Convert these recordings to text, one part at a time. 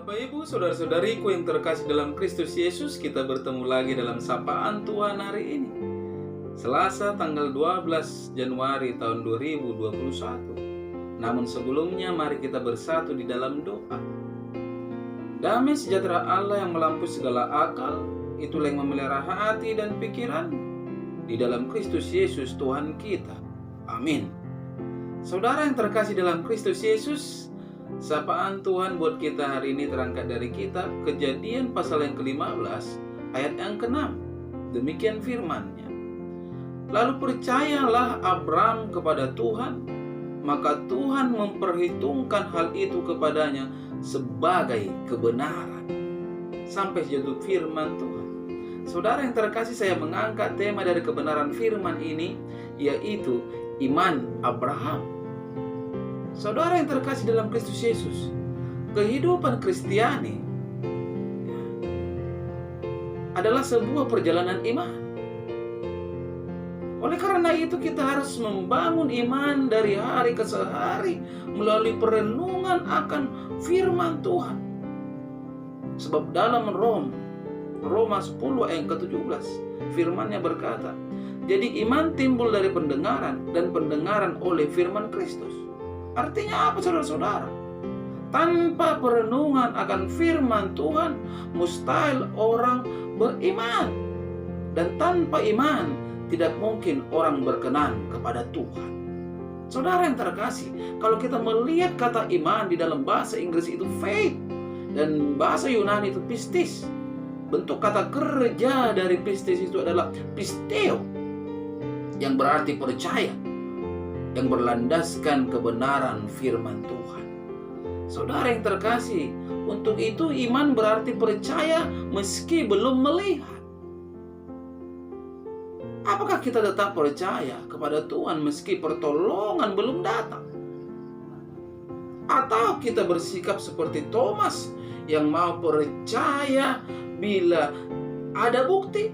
Bapak Ibu, saudara-saudariku yang terkasih dalam Kristus Yesus, kita bertemu lagi dalam sapaan Tuhan hari ini. Selasa tanggal 12 Januari tahun 2021. Namun sebelumnya mari kita bersatu di dalam doa. Damai sejahtera Allah yang melampaui segala akal, itulah yang memelihara hati dan pikiran di dalam Kristus Yesus Tuhan kita. Amin. Saudara yang terkasih dalam Kristus Yesus, sapaan Tuhan buat kita hari ini terangkat dari kitab Kejadian pasal yang ke-15 ayat yang ke-6. Demikian firman-Nya. Lalu percayalah Abram kepada Tuhan, maka Tuhan memperhitungkan hal itu kepadanya sebagai kebenaran. Sampai jatuh firman Tuhan. Saudara yang terkasih, saya mengangkat tema dari kebenaran firman ini, yaitu iman Abraham. Saudara yang terkasih dalam Kristus Yesus, kehidupan Kristiani adalah sebuah perjalanan iman. Oleh karena itu kita harus membangun iman dari hari ke hari melalui perenungan akan firman Tuhan. Sebab dalam Roma 10 ayat ke-17 firman-Nya berkata, jadi iman timbul dari pendengaran dan pendengaran oleh firman Kristus. Artinya apa, saudara-saudara? Tanpa perenungan akan firman Tuhan, mustahil orang beriman. Dan tanpa iman, tidak mungkin orang berkenan kepada Tuhan. Saudara yang terkasih, kalau kita melihat kata iman di dalam bahasa Inggris itu faith, dan bahasa Yunani itu pistis. Bentuk kata kerja dari pistis itu adalah pisteo, yang berarti percaya, yang berlandaskan kebenaran firman Tuhan. Saudara yang terkasih, untuk itu iman berarti percaya meski belum melihat. Apakah kita tetap percaya kepada Tuhan meski pertolongan belum datang? Atau kita bersikap seperti Thomas yang mau percaya bila ada bukti?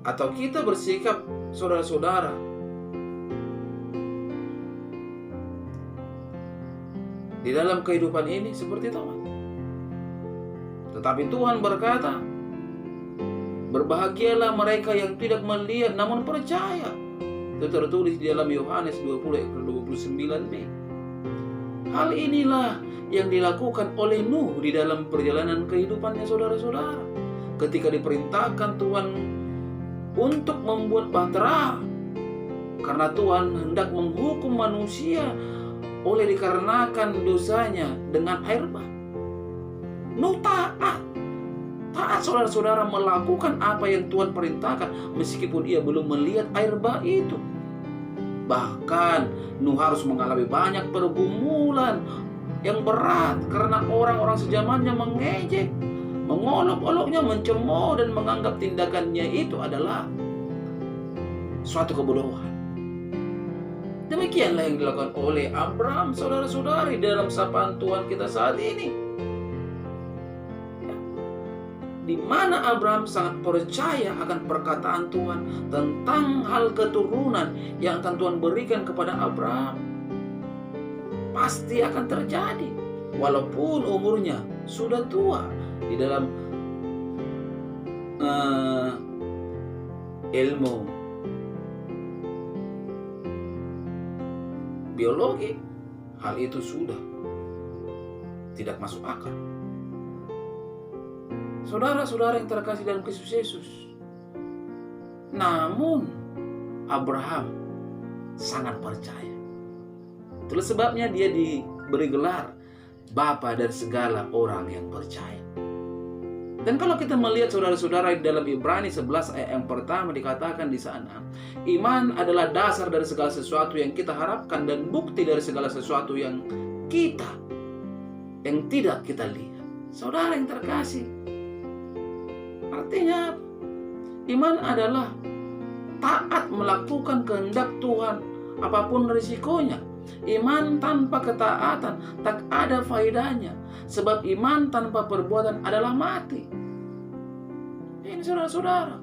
Atau kita bersikap, saudara-saudara, di dalam kehidupan ini seperti Thomas? Tetapi Tuhan berkata, berbahagialah mereka yang tidak melihat namun percaya. Itu tertulis di dalam Yohanes 20 ayat 29b. Hal inilah yang dilakukan oleh Nuh di dalam perjalanan kehidupannya, saudara-saudara. Ketika diperintahkan Tuhan untuk membuat bahtera, karena Tuhan hendak menghukum manusia oleh dikarenakan dosanya dengan air bah. Nuh taat, saudara-saudara, melakukan apa yang Tuhan perintahkan meskipun ia belum melihat air bah itu. Bahkan Nuh harus mengalami banyak pergumulan yang berat karena orang-orang sejamannya mengejek, mengolok-oloknya, mencemooh dan menganggap tindakannya itu adalah suatu kebodohan. Demikianlah yang dilakukan oleh Abram, saudara-saudari, dalam sapaan Tuhan kita saat ini. Di mana Abraham sangat percaya akan perkataan Tuhan tentang hal keturunan yang akan Tuhan berikan kepada Abraham. Pasti akan terjadi walaupun umurnya sudah tua. Di dalam ilmu biologi, hal itu sudah tidak masuk akal. Saudara-saudara yang terkasih dalam Kristus Yesus, namun Abraham sangat percaya. Itulah sebabnya dia diberi gelar Bapa dari segala orang yang percaya. Dan kalau kita melihat, saudara-saudara, di dalam Ibrani 11 ayat yang pertama dikatakan di sana, iman adalah dasar dari segala sesuatu yang kita harapkan dan bukti dari segala sesuatu yang tidak kita lihat. Saudara yang terkasih, artinya iman adalah taat melakukan kehendak Tuhan apapun risikonya. Iman tanpa ketaatan tak ada faedahnya, sebab iman tanpa perbuatan adalah mati. Ini saudara-saudara,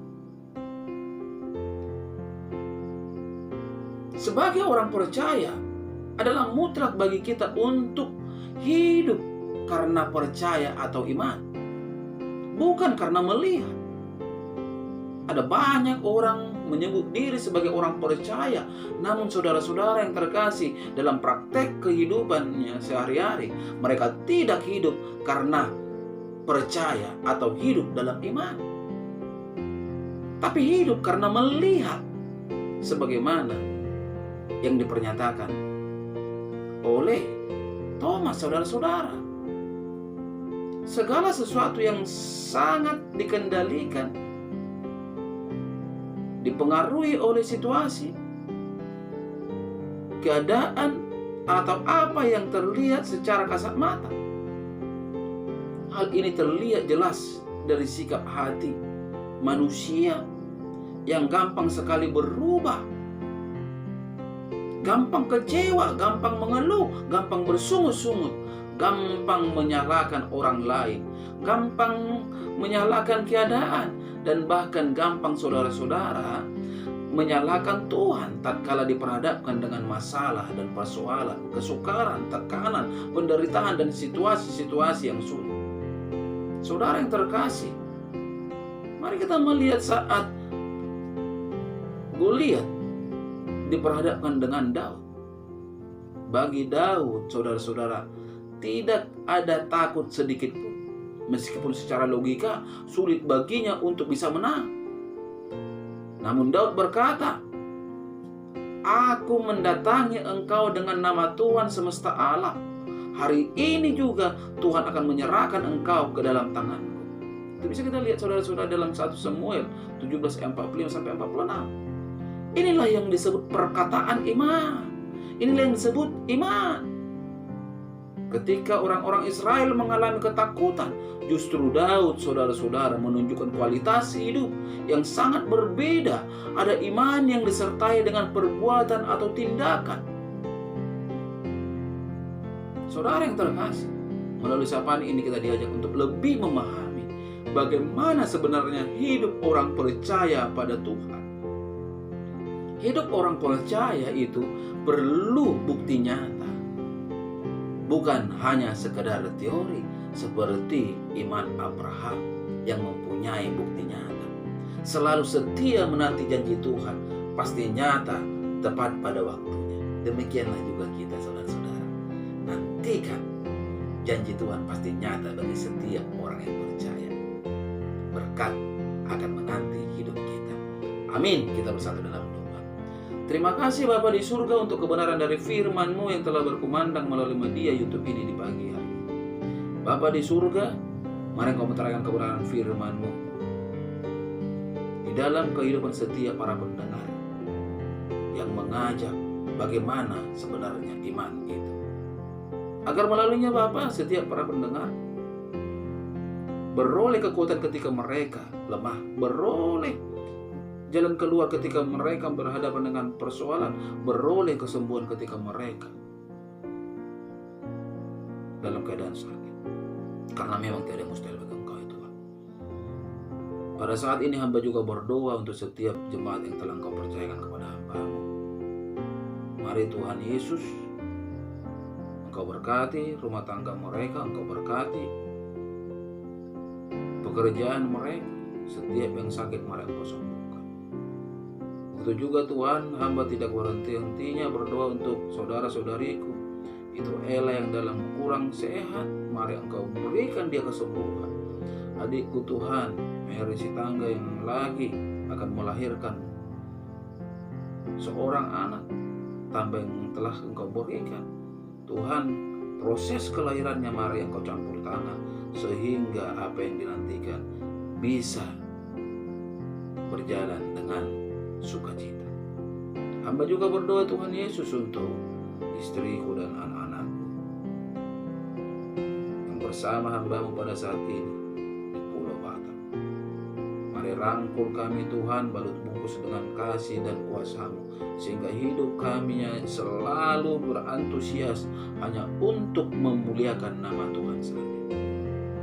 sebagai orang percaya adalah mutlak bagi kita untuk hidup karena percaya atau iman, bukan karena melihat. Ada banyak orang menyebut diri sebagai orang percaya, namun saudara-saudara yang terkasih, dalam praktek kehidupannya sehari-hari, mereka tidak hidup karena percaya atau hidup dalam iman, tapi hidup karena melihat, sebagaimana yang dipernyatakan oleh Thomas, saudara-saudara. Segala sesuatu yang sangat dikendalikan, dipengaruhi oleh situasi, keadaan, atau apa yang terlihat secara kasat mata. Hal ini terlihat jelas dari sikap hati manusia yang gampang sekali berubah, gampang kecewa, gampang mengeluh, gampang bersungut-sungut, gampang menyalahkan orang lain, gampang menyalahkan keadaan, dan bahkan gampang saudara-saudara menyalahkan Tuhan tatkala diperhadapkan dengan masalah dan persoalan, kesukaran, tekanan, penderitaan, dan situasi-situasi yang sulit. Saudara yang terkasih, mari kita melihat saat Goliat diperhadapkan dengan Daud. Bagi Daud, saudara-saudara, tidak ada takut sedikit pun. Meskipun secara logika sulit baginya untuk bisa menang. Namun Daud berkata, "Aku mendatangi engkau dengan nama Tuhan semesta alam. Hari ini juga Tuhan akan menyerahkan engkau ke dalam tanganku." Itu bisa kita lihat saudara-saudara dalam 1 Samuel 17 ayat 45-46. Inilah yang disebut perkataan iman. Inilah yang disebut iman. Ketika orang-orang Israel mengalami ketakutan, justru Daud, saudara-saudara, menunjukkan kualitas hidup yang sangat berbeda. Ada iman yang disertai dengan perbuatan atau tindakan. Saudara yang terkasih, melalui sapaan ini kita diajak untuk lebih memahami bagaimana sebenarnya hidup orang percaya pada Tuhan. Hidup orang percaya itu perlu bukti nyata, bukan hanya sekedar teori seperti iman Abraham yang mempunyai bukti nyata. Selalu setia menanti janji Tuhan, pasti nyata tepat pada waktunya. Demikianlah juga kita, saudara-saudara. Nantikan janji Tuhan pasti nyata bagi setiap orang yang percaya. Berkat akan menanti hidup kita. Amin. Kita bersatu dalam doa. Terima kasih Bapa di surga untuk kebenaran dari firman-Mu yang telah berkumandang melalui media YouTube ini di pagi hari ini. Bapa di surga, mari Engkau menerangkan kebenaran firman-Mu di dalam kehidupan setiap para pendengar yang mengajak bagaimana sebenarnya iman itu. Agar melaluinya Bapa, setiap para pendengar beroleh kekuatan ketika mereka lemah, beroleh jalan keluar ketika mereka berhadapan dengan persoalan, beroleh kesembuhan ketika mereka dalam keadaan sakit. Karena memang tidak ada mustahil bagi Engkau ya Tuhan. Pada saat ini hamba juga berdoa untuk setiap jemaat yang telah Engkau percayakan kepada hamba-Mu. Mari Tuhan Yesus, Engkau berkati rumah tangga mereka, Engkau berkati pekerjaan mereka, setiap yang sakit mari Engkau sembuhkan. Begitu juga Tuhan, hamba tidak berhenti-hentinya berdoa untuk saudara-saudariku. Itu Ella yang dalam kurang sehat, mari Engkau berikan dia kesembuhan. Adikku Tuhan, Mary Sitangga yang lagi akan melahirkan seorang anak, tambah yang telah Engkau berikan. Tuhan, proses kelahirannya mari Engkau campur tangan, sehingga apa yang dinantikan bisa berjalan dengan sukacita. Hamba juga berdoa Tuhan Yesus untuk istriku dan anak-anakku yang bersama hamba-Mu pada saat ini di Pulau Batam. Mari rangkul kami Tuhan, balut bungkus dengan kasih dan kuasa-Mu, sehingga hidup kami selalu berantusias hanya untuk memuliakan nama Tuhan saja.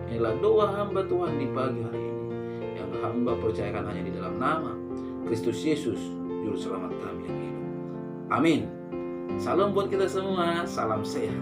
Inilah doa hamba Tuhan di pagi hari ini, yang hamba percayakan hanya di dalam nama Kristus Yesus, Juru Selamat kami yang hidup. Amin. Salam buat kita semua, salam sehat.